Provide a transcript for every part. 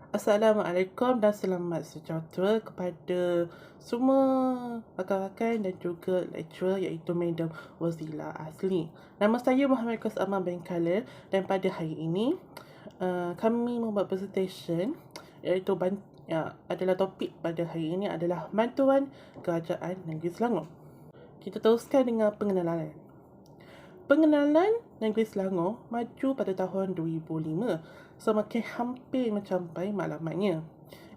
Assalamualaikum dan selamat sejahtera kepada semua rakan-rakan dan juga lecturer iaitu Madam Wazila Azli. Nama saya Muhammad Qas Aman bin Khalil dan pada hari ini kami membuat presentation iaitu adalah topik pada hari ini adalah bantuan Kerajaan Negeri Selangor. Kita teruskan dengan pengenalan. Pengenalan Negeri Selangor maju pada tahun 2005, semakin hampir mencapai matlamatnya.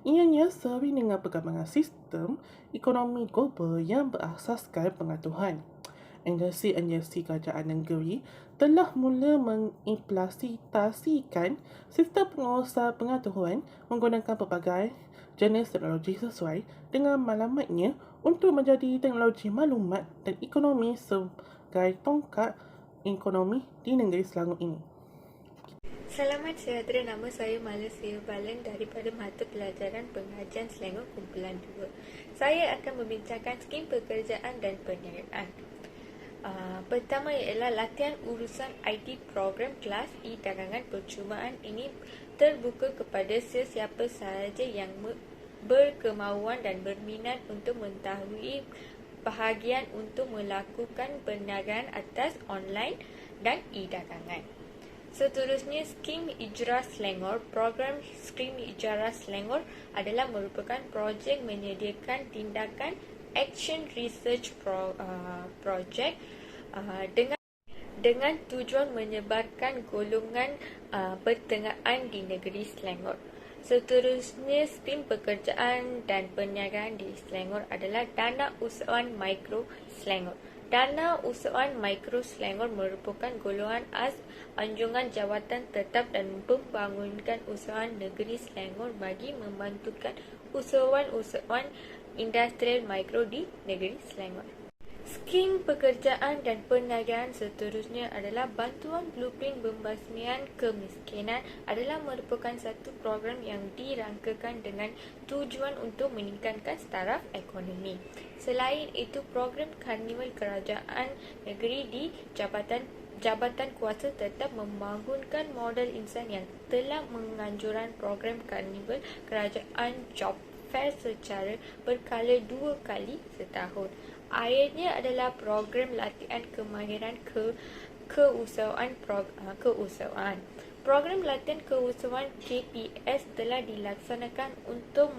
Ianya sering dengan perkembangan sistem ekonomi global yang berasaskan pengaturan. Agensi-agensi kerajaan negeri telah mula mengimplementasikan sistem pengurusan pengaturan menggunakan pelbagai jenis teknologi sesuai dengan matlamatnya untuk menjadi teknologi maklumat dan ekonomi sebagai tongkat ekonomi di negeri Selangor ini. Selamat sejahtera, nama saya Mala Sivabalan daripada Mata Pelajaran Pengajian Selangor Kumpulan 2. Saya akan membincangkan skim pekerjaan dan perniagaan. Pertama ialah latihan urusan IT program kelas e-dagangan percumaan. Ini terbuka kepada sesiapa sahaja yang berkemauan dan berminat untuk mengetahui bahagian untuk melakukan perniagaan atas online dan e-dagangan. Seterusnya, skim Ijara Selangor. Program skim Ijara Selangor adalah merupakan projek menyediakan tindakan action research project dengan tujuan menyebarkan golongan pertengahan di negeri Selangor. Seterusnya, skim pekerjaan dan perniagaan di Selangor adalah Dana Usahawan Mikro Selangor. Dana Usahawan Mikro Selangor merupakan golongan anjungan jawatan tetap dan pembangunan usahawan negeri Selangor bagi membantukan usahawan-usahawan industrial mikro di negeri Selangor. Skim pekerjaan dan perniagaan seterusnya adalah bantuan blueprint pembasmian kemiskinan. Adalah merupakan satu program yang dirangkakan dengan tujuan untuk meningkatkan taraf ekonomi. Selain itu, program karnival kerajaan negeri di Jabatan Kuasa tetap membangunkan modal insan yang telah menganjurkan program karnival kerajaan job fair secara berkala 2 kali setahun. Akhirnya adalah program latihan kemahiran keusahaan. Program latihan keusahaan KPS telah dilaksanakan untuk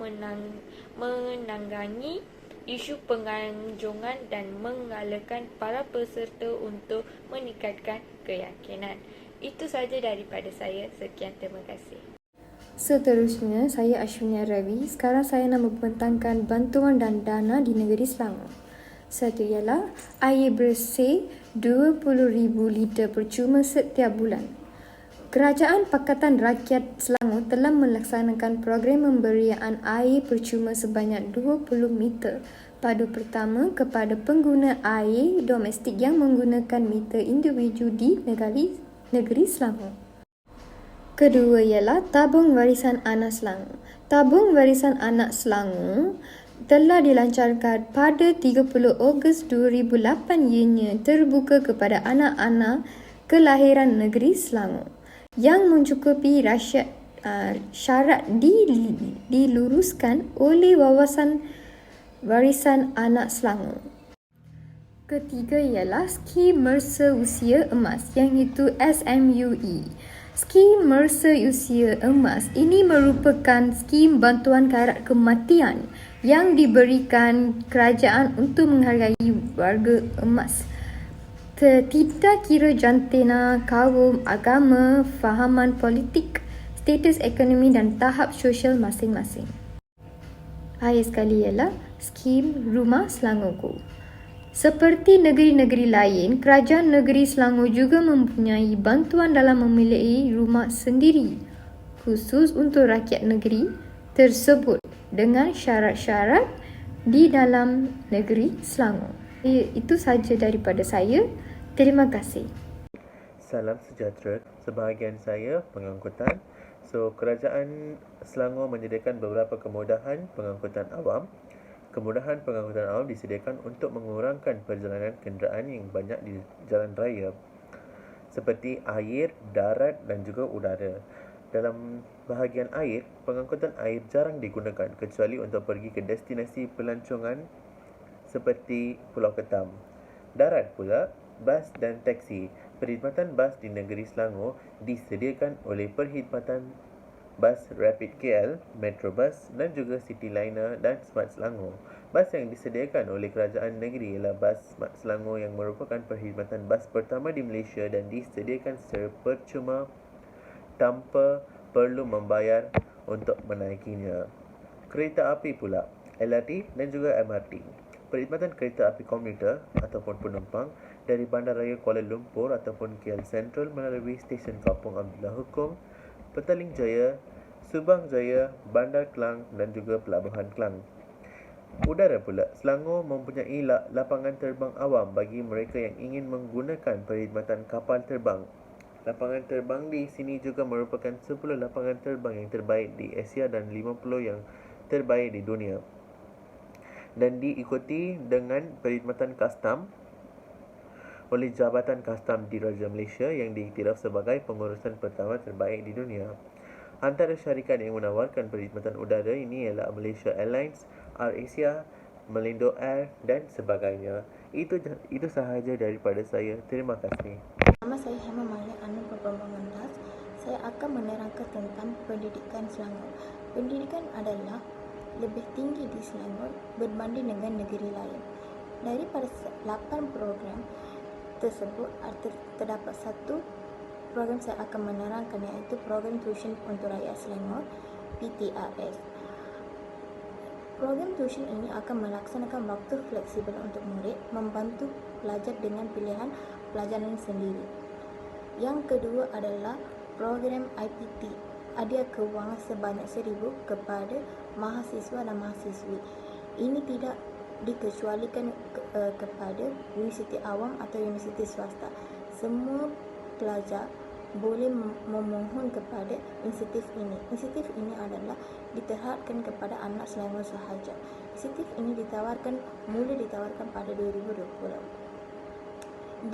menangani isu penganjungan dan mengalahkan para peserta untuk meningkatkan keyakinan. Itu saja daripada saya. Sekian, terima kasih. Seterusnya, saya Ashwinia Ravi. Sekarang saya nak membentangkan bantuan dan dana di negeri Selangor. Satu ialah air bersih 20,000 liter percuma setiap bulan. Kerajaan Pakatan Rakyat Selangor telah melaksanakan program pemberian air percuma sebanyak 20 meter padu pertama kepada pengguna air domestik yang menggunakan meter individu di negeri Selangor. Kedua ialah tabung warisan anak Selangor. Tabung warisan anak Selangor telah dilancarkan pada 30 Ogos 2008. Ianya terbuka kepada anak-anak kelahiran negeri Selangor yang mencukupi syarat diluruskan oleh Wawasan Warisan Anak Selangor. Ketiga ialah skim Mersa Usia Emas, iaitu SMUE. Skim Mersa Usia Emas ini merupakan skim bantuan karat kematian yang diberikan kerajaan untuk menghargai warga emas. Tidak kira jantena, kaum, agama, fahaman politik, status ekonomi dan tahap sosial masing-masing. Akhir sekali ialah skim Rumah Selangor Go. Seperti negeri-negeri lain, Kerajaan Negeri Selangor juga mempunyai bantuan dalam memiliki rumah sendiri khusus untuk rakyat negeri tersebut dengan syarat-syarat di dalam negeri Selangor. Itu sahaja daripada saya. Terima kasih. Salam sejahtera. Sebahagian saya pengangkutan. Kerajaan Selangor menyediakan beberapa kemudahan pengangkutan awam. Kemudahan pengangkutan awam disediakan untuk mengurangkan perjalanan kenderaan yang banyak di jalan raya seperti air, darat dan juga udara. dalam bahagian air, pengangkutan air jarang digunakan kecuali untuk pergi ke destinasi pelancongan seperti Pulau Ketam. Darat pula, bas dan taksi. Perkhidmatan bas di negeri Selangor disediakan oleh Perkhidmatan Bas Rapid KL, Metrobus dan juga Cityliner dan Smart Selangor. Bas yang disediakan oleh kerajaan negeri ialah Bas Smart Selangor yang merupakan perkhidmatan bas pertama di Malaysia dan disediakan secara percuma tanpa perlu membayar untuk menaikinya. Kereta api pula, LRT dan juga MRT. Perkhidmatan kereta api komuter ataupun penumpang dari Bandaraya Kuala Lumpur ataupun KL Sentral melalui stesen Kampung Abdullah Hukum, Petaling Jaya, Subang Jaya, Bandar Klang dan juga Pelabuhan Klang. Udara pula, Selangor mempunyai lapangan terbang awam bagi mereka yang ingin menggunakan perkhidmatan kapal terbang. Lapangan terbang di sini juga merupakan 10 lapangan terbang yang terbaik di Asia dan 50 yang terbaik di dunia. Dan diikuti dengan perkhidmatan kastam oleh Jabatan Kastam Diraja Malaysia yang diiktiraf sebagai pengurusan pertama terbaik di dunia. Antara syarikat yang menawarkan perkhidmatan udara ini ialah Malaysia Airlines, AirAsia, Malindo Air dan sebagainya. Itu sahaja daripada saya. Terima kasih. Nama saya Hema Malik Anur Perpembangan Das. Saya akan menerangkan tentang pendidikan Selangor. Pendidikan adalah lebih tinggi di Selangor berbanding dengan negeri lain. Daripada 8 program tersebut, terdapat satu program saya akan menerangkan, iaitu program tuition untuk rakyat Selangor, PTRS. Program tuition ini akan melaksanakan waktu fleksibel untuk murid, membantu pelajar dengan pilihan pelajaran sendiri. Yang kedua adalah program IPT, hadiah kewangan sebanyak 1,000 kepada mahasiswa dan mahasiswi. Ini tidak dikecualikan kepada universiti awam atau universiti swasta. Semua pelajar boleh memohon kepada insentif ini. Insentif ini adalah diterhadkan kepada anak Selangor sahaja. Insentif ini mula ditawarkan pada 2020.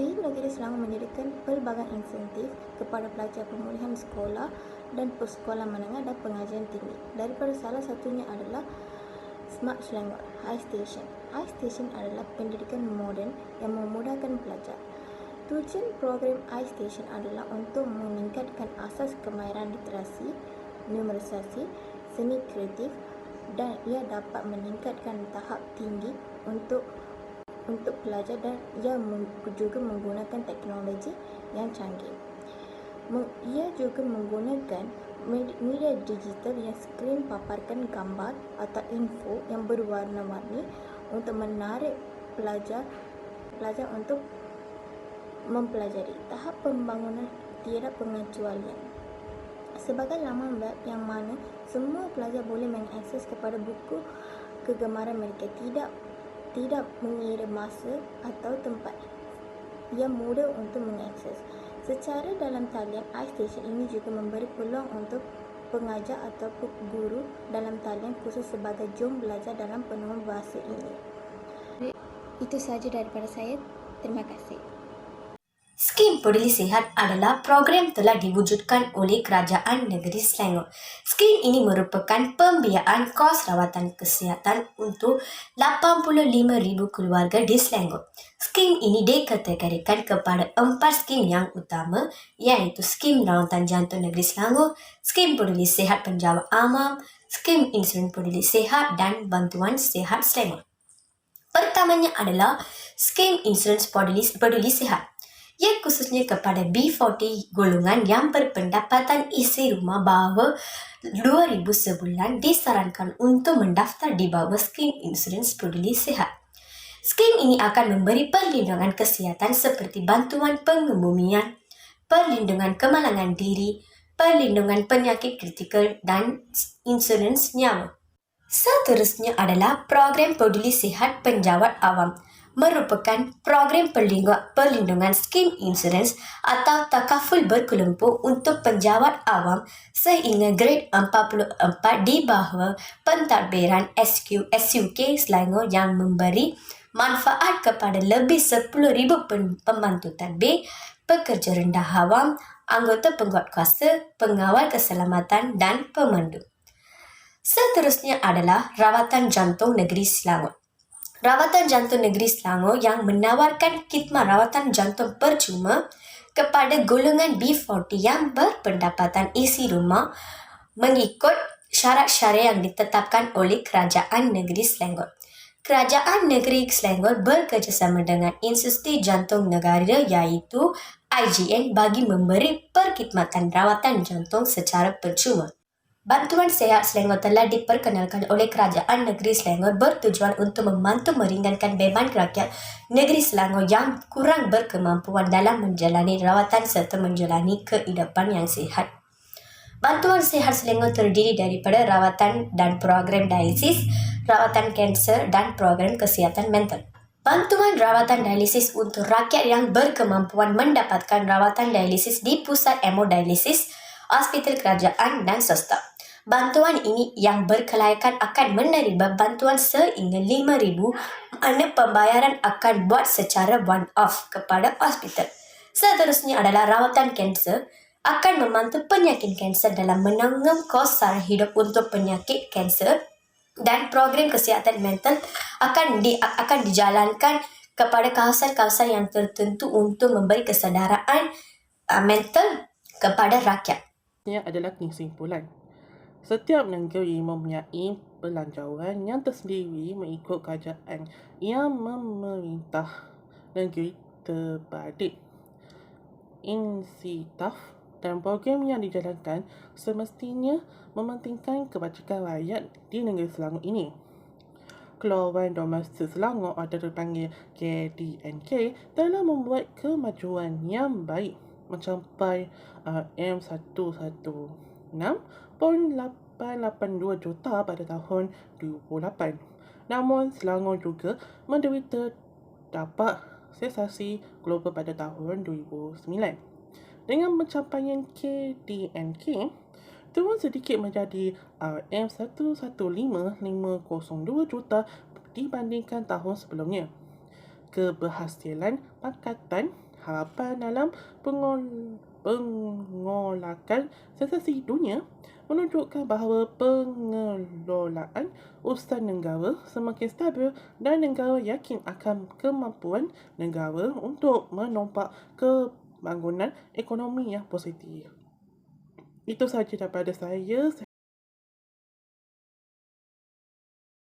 Di negeri Selangor menyediakan pelbagai insentif kepada pelajar pemulihan sekolah dan persekolah menengah dan pengajian tinggi. Daripada salah satunya adalah Smart Selangor High Station. High Station adalah pendidikan moden yang memudahkan pelajar. Tujuan program High Station adalah untuk meningkatkan asas kemahiran literasi, numerisasi, seni kreatif dan ia dapat meningkatkan tahap tinggi untuk pelajar dan ia juga menggunakan teknologi yang canggih. Ia juga menggunakan media digital yang skrin paparkan gambar atau info yang berwarna-warni untuk menarik pelajar untuk mempelajari. Tahap pembangunan tiada pengecualian. Sebagai laman web yang mana semua pelajar boleh mengakses kepada buku kegemaran mereka, tidak mengira masa atau tempat. Ia mudah untuk mengakses. Secara dalam talian, iStation ini juga memberi peluang untuk pengajar atau guru dalam talian khusus sebagai jom belajar dalam penuhan bahasa ini. Itu sahaja daripada saya. Terima kasih. Skim Peduli Sihat adalah program telah diwujudkan oleh Kerajaan Negeri Selangor. Skim ini merupakan pembiayaan kos rawatan kesihatan untuk 85,000 keluarga di Selangor. Skim ini dikategorikan kepada 4 skim yang utama, iaitu Skim Rawatan Jantung Negeri Selangor, Skim Peduli Sihat Penjawat Amam, Skim Insurans Peduli Sihat dan Bantuan Sihat Selangor. Pertamanya adalah Skim Insurans Peduli Sihat. Ia khususnya kepada B40 golongan yang berpendapatan isi rumah bawah 2,000 sebulan disarankan untuk mendaftar di bawah Skim Insurans Peduli Sihat. Skim ini akan memberi perlindungan kesihatan seperti bantuan pengebumian, perlindungan kemalangan diri, perlindungan penyakit kritikal dan insurans nyawa. Seterusnya adalah program Peduli Sihat Penjawat Awam. Merupakan program perlindungan skim insurans atau takaful berkelompok untuk penjawat awam sehingga grade 44 di bawah pentadbiran SUK Selangor yang memberi manfaat kepada lebih 10,000 pembantu tadbir, pekerja rendah awam, anggota penguat kuasa, pengawal keselamatan dan pemandu. Seterusnya adalah Rawatan Jantung Negeri Selangor. Rawatan Jantung Negeri Selangor yang menawarkan khidmat rawatan jantung percuma kepada golongan B40 yang berpendapatan isi rumah mengikut syarat syariah yang ditetapkan oleh Kerajaan Negeri Selangor. Kerajaan Negeri Selangor bekerjasama dengan Institusi Jantung Negara iaitu IJN bagi memberi perkhidmatan rawatan jantung secara percuma. Bantuan Sihat Selangor telah diperkenalkan oleh Kerajaan Negeri Selangor bertujuan untuk membantu meringankan beban rakyat Negeri Selangor yang kurang berkemampuan dalam menjalani rawatan serta menjalani kehidupan yang sihat. Bantuan Sihat Selangor terdiri daripada rawatan dan program dialisis, rawatan kanser dan program kesihatan mental. Bantuan rawatan dialisis untuk rakyat yang berkemampuan mendapatkan rawatan dialisis di pusat hemodialisis, hospital kerajaan dan swasta. Bantuan ini yang berkelayakan akan menerima bantuan sehingga RM5,000 mana pembayaran akan buat secara one-off kepada hospital. Seterusnya adalah rawatan kanser akan membantu penyakit kanser dalam menanggung kos sara hidup untuk penyakit kanser dan program kesihatan mental akan dijalankan kepada kawasan-kawasan yang tertentu untuk memberi kesedaran mental kepada rakyat. Yang adalah kesimpulan. Setiap negeri mempunyai belanjawan yang tersendiri mengikut kerajaan yang memerintah negeri terbalik. Insitaf dan program yang dijalankan semestinya mementingkan kebajikan rakyat di negeri Selangor ini. Keluaran Domestik Selangor atau dipanggil KDNK telah membuat kemajuan yang baik mencapai RM116.882 juta pada tahun 2008. Namun Selangor juga menderita dapat sensasi global pada tahun 2009. Dengan pencapaian KDNK turun sedikit menjadi RM115,502 juta dibandingkan tahun sebelumnya. Keberhasilan Pakatan Harapan dalam pengolakan sensasi dunia menunjukkan bahawa pengelolaan usaha negara semakin stabil dan negara yakin akan kemampuan negara untuk menumpak pembangunan ekonomi yang positif. Itu sahaja daripada saya.